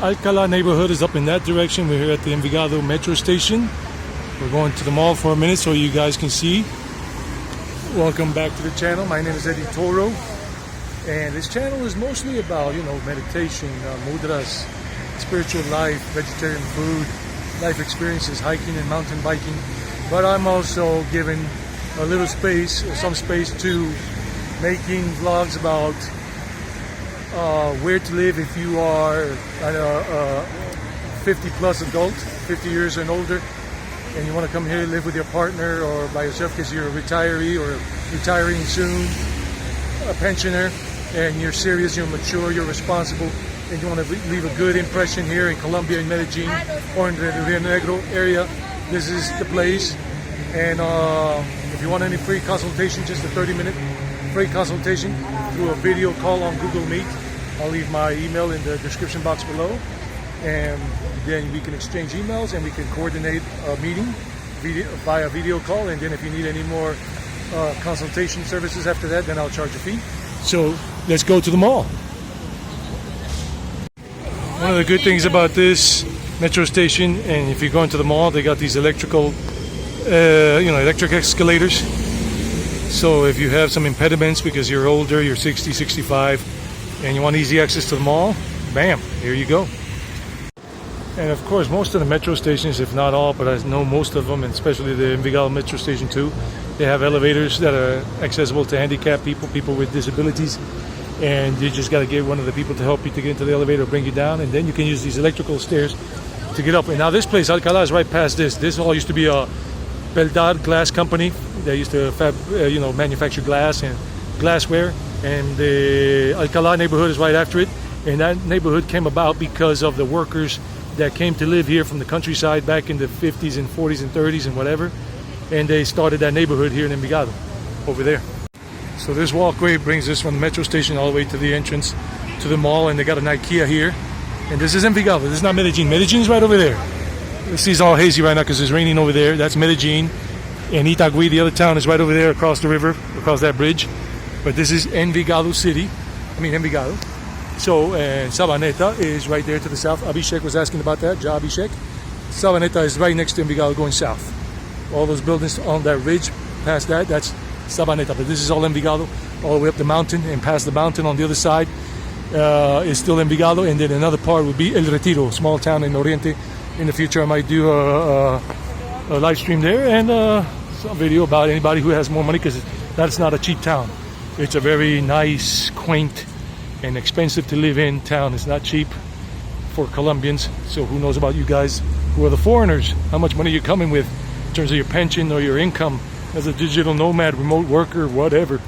Alcalá neighborhood is up in that direction. We're here at the Envigado metro station. We're going to the mall for a minute so you guys can see. Welcome back to the channel. My name is Eddie Toro, and this channel is mostly about, meditation, mudras, spiritual life, vegetarian food, life experiences, hiking and mountain biking. But I'm also giving a little space, or some space, to making vlogs about where to live if you are a 50 plus adult, 50 years and older, and you want to come here live with your partner or by yourself because you're a retiree or retiring soon, a pensioner, and you're serious, you're mature, you're responsible, and you want to leave a good impression here in Colombia, in Medellin, or in the Rio Negro area. This is the place. And if you want any free consultation, just a 30-minute free consultation through a video call on Google Meet, I'll leave my email in the description box below, and then we can exchange emails and we can coordinate a meeting via video call. And then if you need any more consultation services after that, then I'll charge a fee. So let's go to the mall. One of the good things about this metro station, and if you're going to the mall, they got these electric escalators. So if you have some impediments because you're older, you're 60, 65, and you want easy access to the mall, bam, here you go. And of course, most of the metro stations, if not all, but I know most of them, and especially the Envigado metro station too, they have elevators that are accessible to handicapped people, people with disabilities, and you just got to get one of the people to help you to get into the elevator, bring you down, and then you can use these electrical stairs to get up. And now this place, Alcalá, is right past this. This all used to be a Beldad glass company. They used to manufacture glass and glassware, and the Alcalá neighborhood is right after it. And that neighborhood came about because of the workers that came to live here from the countryside back in the 50s and 40s and 30s and whatever, and they started that neighborhood here in Envigado, over there. So this walkway brings us from the metro station all the way to the entrance to the mall, and they got an IKEA here. And this is Envigado, this is not Medellin. Medellin is right over there. This is all hazy right now because it's raining over there. That's Medellin. And Itagüí, the other town, is right over there across the river, across that bridge. But this is Envigado City. Envigado. So, Sabaneta is right there to the south. Abhishek was asking about that. Ja Abhishek. Sabaneta is right next to Envigado going south. All those buildings on that ridge past that, that's Sabaneta. But this is all Envigado, all the way up the mountain, and past the mountain on the other side is still Envigado. And then another part would be El Retiro, small town in Oriente. In the future, I might do a live stream there and some video about anybody who has more money, because that's not a cheap town. It's a very nice, quaint, and expensive to live in town. It's not cheap for Colombians. So who knows about you guys who are the foreigners, how much money you're coming with in terms of your pension or your income as a digital nomad, remote worker, whatever.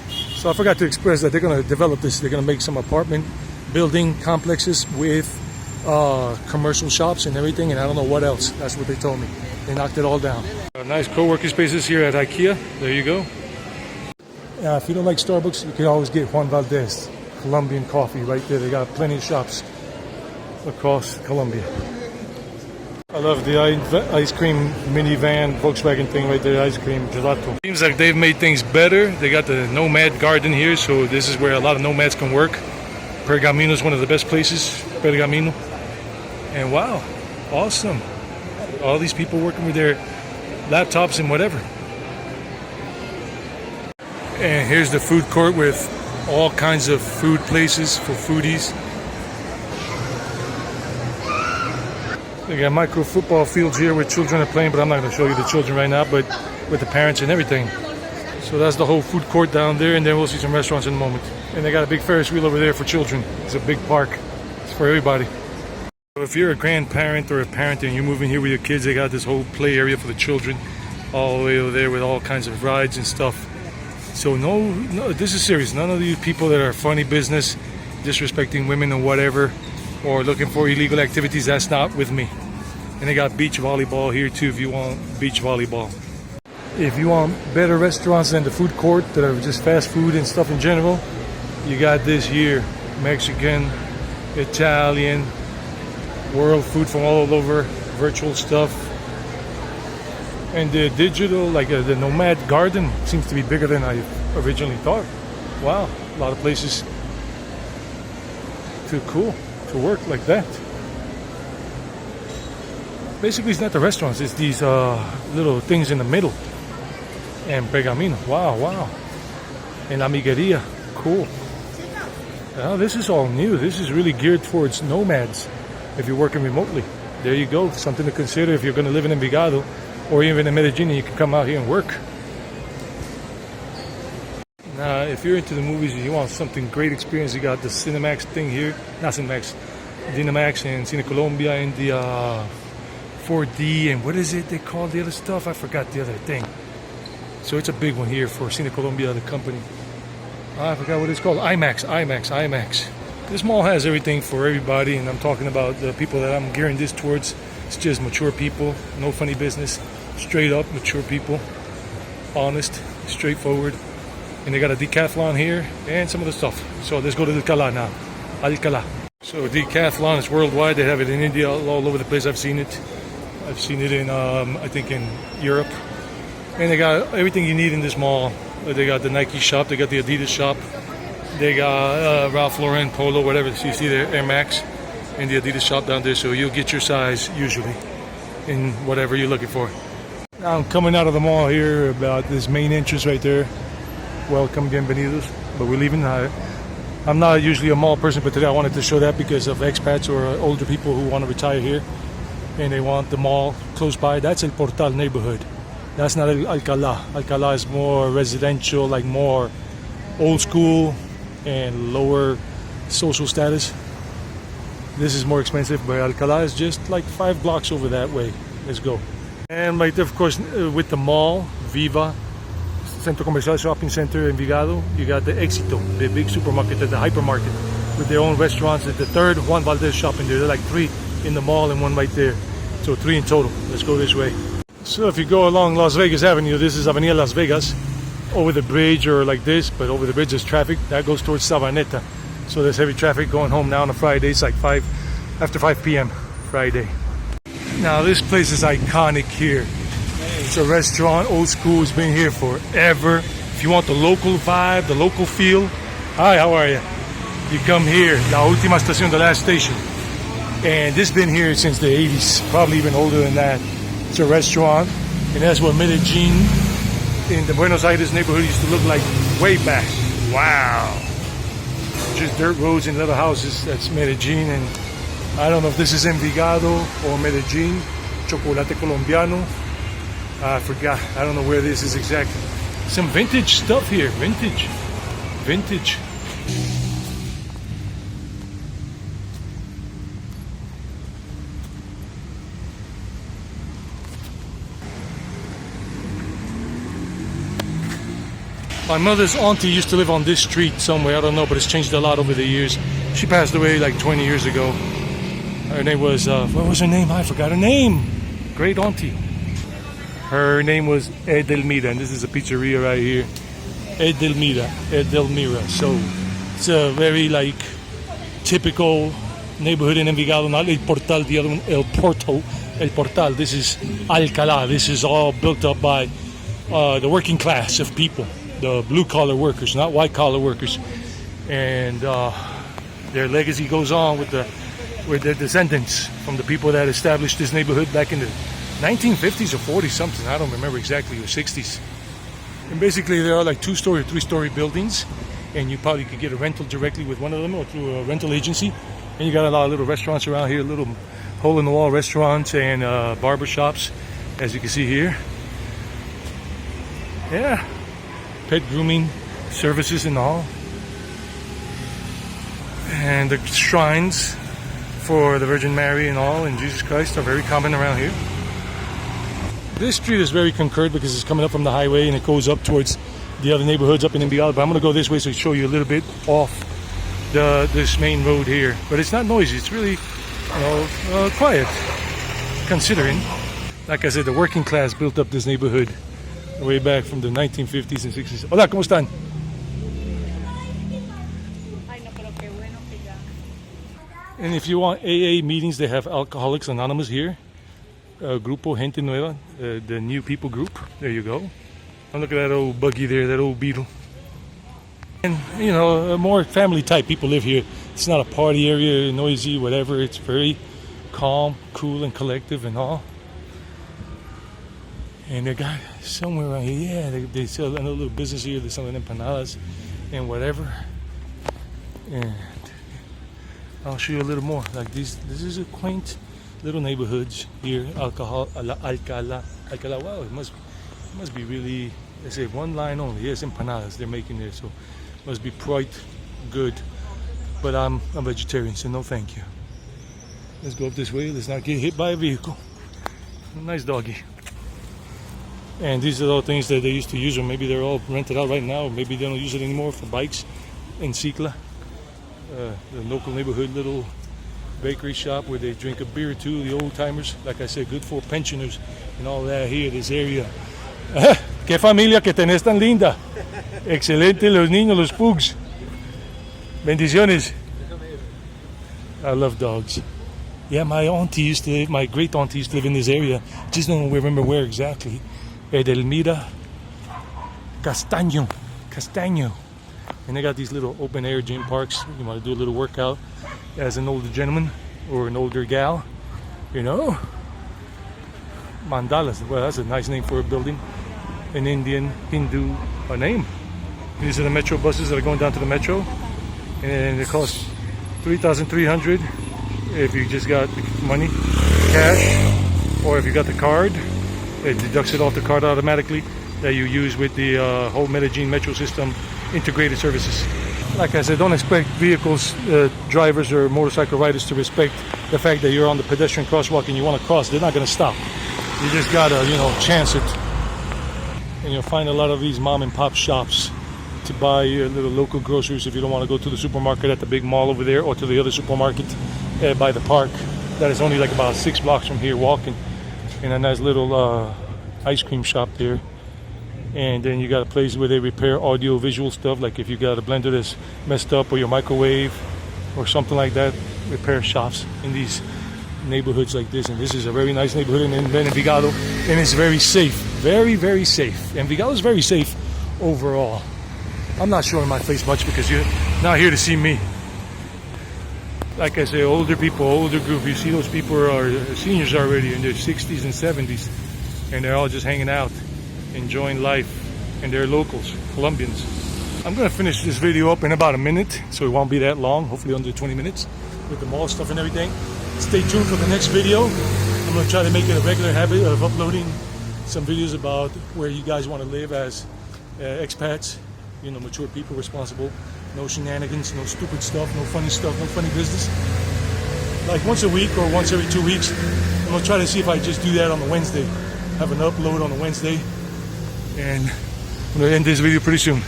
So I forgot to express that they're going to develop this. They're going to make some apartment building complexes with commercial shops and everything, and I don't know what else. That's what they told me. They knocked it all down. Nice co-working spaces here at IKEA. There you go. If you don't like Starbucks, you can always get Juan Valdez Colombian coffee right there. They got plenty of shops across Colombia. I love the ice cream minivan Volkswagen thing right there, ice cream gelato. Seems like they've made things better. They got the nomad garden here, so this is where a lot of nomads can work. Pergamino is one of the best places, Pergamino. And wow, awesome. All these people working with their laptops and whatever. And here's the food court with all kinds of food places for foodies. They got micro football fields here where children are playing, but I'm not going to show you the children right now, but with the parents and everything. So that's the whole food court down there, and then we'll see some restaurants in a moment. And they got a big Ferris wheel over there for children. It's a big park. It's for everybody. So if you're a grandparent or a parent and you're moving here with your kids, they got this whole play area for the children all the way over there with all kinds of rides and stuff. So no, this is serious. None of these people that are funny business, disrespecting women or whatever, or looking for illegal activities, that's not with me. And they got beach volleyball here too if you want beach volleyball. If you want better restaurants than the food court that are just fast food and stuff in general, you got this here. Mexican, Italian, world food from all over, virtual stuff. And the digital, like the nomad garden, seems to be bigger than I originally thought. Wow, a lot of places. Too cool. to work like that. Basically, it's not the restaurants, it's these little things in the middle. And Pergamino, wow. And Amigueria, cool. Now, this is all new. This is really geared towards nomads if you're working remotely. There you go, something to consider if you're going to live in Envigado or even in Medellin, you can come out here and work. Now, if you're into the movies and you want something great experience, you got the Cinemax thing here, not Cinemax, Dynamax and Cine Colombia and the 4D and what is it they call the other stuff? I forgot the other thing. So it's a big one here for Cine Colombia, the company. I forgot what it's called. IMAX. This mall has everything for everybody, and I'm talking about the people that I'm gearing this towards. It's just mature people, no funny business, straight up mature people, honest, straightforward. And they got a decathlon here and some of the stuff. So let's go to Alcalá now. Alcalá. So decathlon is worldwide. They have it in India, all over the place. I've seen it. I've seen it in, I think, in Europe. And they got everything you need in this mall. They got the Nike shop. They got the Adidas shop. They got Ralph Lauren, Polo, whatever. So you see there, Air Max, and the Adidas shop down there. So you'll get your size usually in whatever you're looking for. Now I'm coming out of the mall here about this main entrance right there. Welcome, bienvenidos. But we're leaving. I'm not usually a mall person, but today I wanted to show that because of expats or older people who want to retire here and they want the mall close by. That's El Portal neighborhood. That's not Alcalá. Alcalá is more residential, like more old school and lower social status. This is more expensive, but Alcalá is just like 5 blocks over that way. Let's go. And right there, of course, with the mall, Viva, Centro Comercial Shopping Center, Envigado, you got the Éxito, the big supermarket, the hypermarket, with their own restaurants. At the third Juan Valdez shop in there. They're like 3 in the mall and 1 right there. So 3 in total. Let's go this way. So if you go along Las Vegas Avenue, this is Avenida Las Vegas, over the bridge or like this, but over the bridge there's traffic. That goes towards Sabaneta. So there's heavy traffic going home now on a Friday. It's like after 5 p.m. Friday. Now this place is iconic here. It's a restaurant, old school, it's been here forever. If you want the local vibe, the local feel, hi, how are you? You come here, La Última Estación, the last station. And this has been here since the 80s, probably even older than that. It's a restaurant, and that's what Medellin in the Buenos Aires neighborhood used to look like way back. Wow. Just dirt roads and little houses. That's Medellin, and I don't know if this is Envigado or Medellin. Chocolate colombiano. I forgot. I don't know where this is exactly. Some vintage stuff here. Vintage. My mother's auntie used to live on this street somewhere. I don't know, but it's changed a lot over the years. She passed away like 20 years ago. Her name was, what was her name? I forgot her name. Great auntie. Her name was Edelmira, and this is a pizzeria right here. Edelmira. So it's a very like typical neighborhood in Envigado. Not El Portal, the other one, El Portal. This is Alcalá. This is all built up by the working class of people. The blue-collar workers, not white-collar workers, and their legacy goes on with their descendants from the people that established this neighborhood back in the 1950s or 40s something. I don't remember exactly, or 60s. And basically, there are like 2-story or 3-story buildings, and you probably could get a rental directly with one of them or through a rental agency. And you got a lot of little restaurants around here, little hole-in-the-wall restaurants and barber shops, as you can see here. Yeah. Pet grooming services and all, and the shrines for the Virgin Mary and all and Jesus Christ are very common around here. This street is very concurred because it's coming up from the highway and it goes up towards the other neighborhoods up in Envigado, but I'm going to go this way so I show you a little bit off this main road here. But it's not noisy, it's really quiet, considering, like I said, the working class built up this neighborhood way back from the 1950s and 60s. Hola, ¿cómo están? And if you want AA meetings, they have Alcoholics Anonymous here. Grupo Gente Nueva, the new people group. There you go. And look at that old buggy there, that old Beetle. And, more family type people live here. It's not a party area, noisy, whatever. It's very calm, cool, and collective and all. And they got somewhere around here, yeah, they sell another little business here. They're selling empanadas and whatever. And I'll show you a little more. Like this is a quaint little neighborhoods here, Alcalá. Wow, it must be really. They say one line only. Yes, empanadas they're making there, so must be quite good. But I'm a vegetarian, so no thank you. Let's go up this way. Let's not get hit by a vehicle. Nice doggy. And these are all things that they used to use, or maybe they're all rented out right now, or maybe they don't use it anymore for bikes in Cicla. The local neighborhood little bakery shop where they drink a beer or two, the old timers. Like I said, good for pensioners and all that here, this area. Qué familia que tenés tan linda. Excelente los niños, los pugs. Bendiciones. I love dogs. Yeah, my great auntie used to live in this area. Just don't remember where exactly. Edelmira Castaño. And they got these little open air gym parks. You want to do a little workout as an older gentleman or an older gal, you know. Mandalas. Well, that's a nice name for a building. An Indian Hindu name. These are the metro buses that are going down to the metro, and it costs $3,300 if you just got money, cash, or if you got the card. It deducts it off the card automatically that you use with the whole Medellin metro system integrated services. Like I said, don't expect vehicles, drivers or motorcycle riders to respect the fact that you're on the pedestrian crosswalk and you want to cross. They're not going to stop. You just gotta, chance it. And you'll find a lot of these mom and pop shops to buy your little local groceries if you don't want to go to the supermarket at the big mall over there, or to the other supermarket by the park that is only like about 6 blocks from here walking. And a nice little ice cream shop there. And then you got a place where they repair audio visual stuff, like if you got a blender that's messed up or your microwave or something like that. Repair shops in these neighborhoods like this. And this is a very nice neighborhood in Envigado, and it's very safe, very, very safe. Envigado is very safe overall. I'm not showing my face much because you're not here to see me. Like I say, older people, older group, you see those people are seniors already in their 60s and 70s, and they're all just hanging out, enjoying life, and they're locals, Colombians. I'm going to finish this video up in about a minute, so it won't be that long, hopefully under 20 minutes, with the mall stuff and everything. Stay tuned for the next video. I'm going to try to make it a regular habit of uploading some videos about where you guys want to live as expats, mature people, responsible. No shenanigans, no stupid stuff, no funny business. Like once a week or once every 2 weeks. I'm going to try to see if I just do that on the Wednesday. Have an upload on the Wednesday. And I'm going to end this video pretty soon.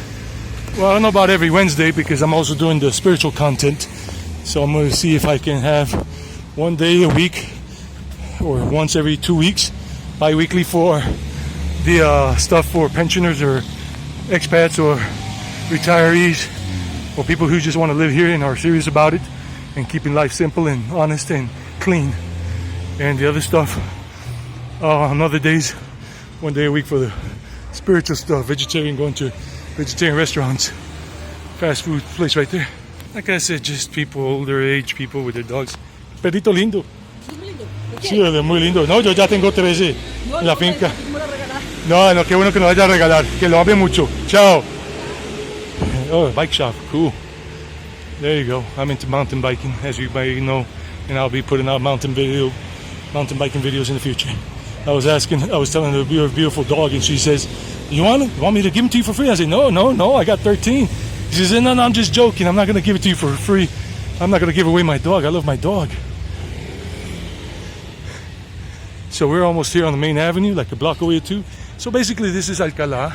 Well, I don't know about every Wednesday because I'm also doing the spiritual content. So I'm going to see if I can have one day a week or once every 2 weeks, bi-weekly, for the stuff for pensioners or expats or retirees, or people who just want to live here and are serious about it and keeping life simple and honest and clean. And the other stuff on other days, one day a week for the spiritual stuff, vegetarian, going to vegetarian restaurants, fast food place right there. Like I said, just people, older age people with their dogs. Perrito lindo. Sí, muy lindo. No, yo ya tengo 13 en la finca. No, qué bueno que nos vaya a regalar. Que lo ame mucho. Chao. Oh, bike shop, cool. There you go. I'm into mountain biking, as you may know, and I'll be putting out mountain biking videos in the future. I was telling her you're a beautiful dog, and she says, "You want me to give them to you for free?" I said, "No, I got 13." She says, "No, I'm just joking. I'm not going to give it to you for free. I'm not going to give away my dog. I love my dog." So we're almost here on the main avenue, like a block away or two. So basically, this is Alcalá.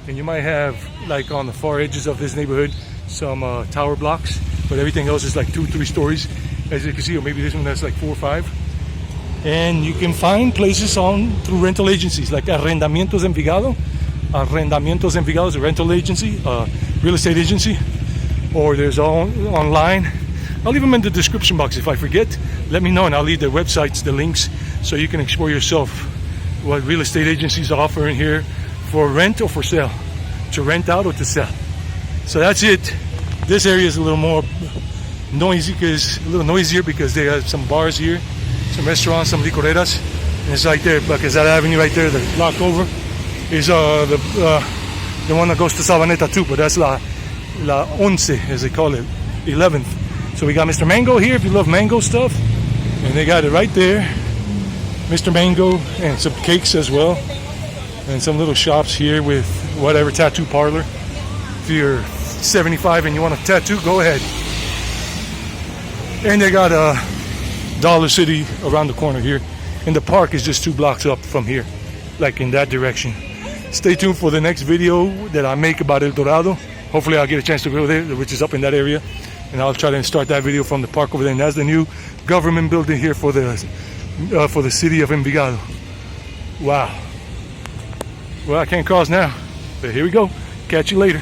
And you might have, like on the far edges of this neighborhood, some tower blocks, but everything else is like 2-3 stories, as you can see, or maybe this one that's like 4 or 5. And you can find places through rental agencies, like Arrendamientos Envigado. Arrendamientos Envigado is a rental agency, real estate agency, or there's online. I'll leave them in the description box. If I forget, let me know, and I'll leave the websites, the links, so you can explore yourself what real estate agencies are offering here for rent or for sale, to rent out or to sell. So that's it. This area is a little more noisy, because a little noisier because they have some bars here, some restaurants, some licoreras. And it's right there, because that avenue right there, the block over, is the one that goes to Sabaneta too, but that's La Once, as they call it, 11th. So we got Mr. Mango here if you love mango stuff, and they got it right there, Mr. Mango, and some cakes as well, and some little shops here with whatever, tattoo parlor. If you're 75 and you want a tattoo, go ahead. And they got a Dollar City around the corner here, and the park is just 2 blocks up from here, like in that direction. Stay tuned for the next video that I make about El Dorado. Hopefully I'll get a chance to go there, which is up in that area, and I'll try to start that video from the park over there. And that's the new government building here for the city of Envigado. Wow. Well, I can't cross now, but here we go. Catch you later.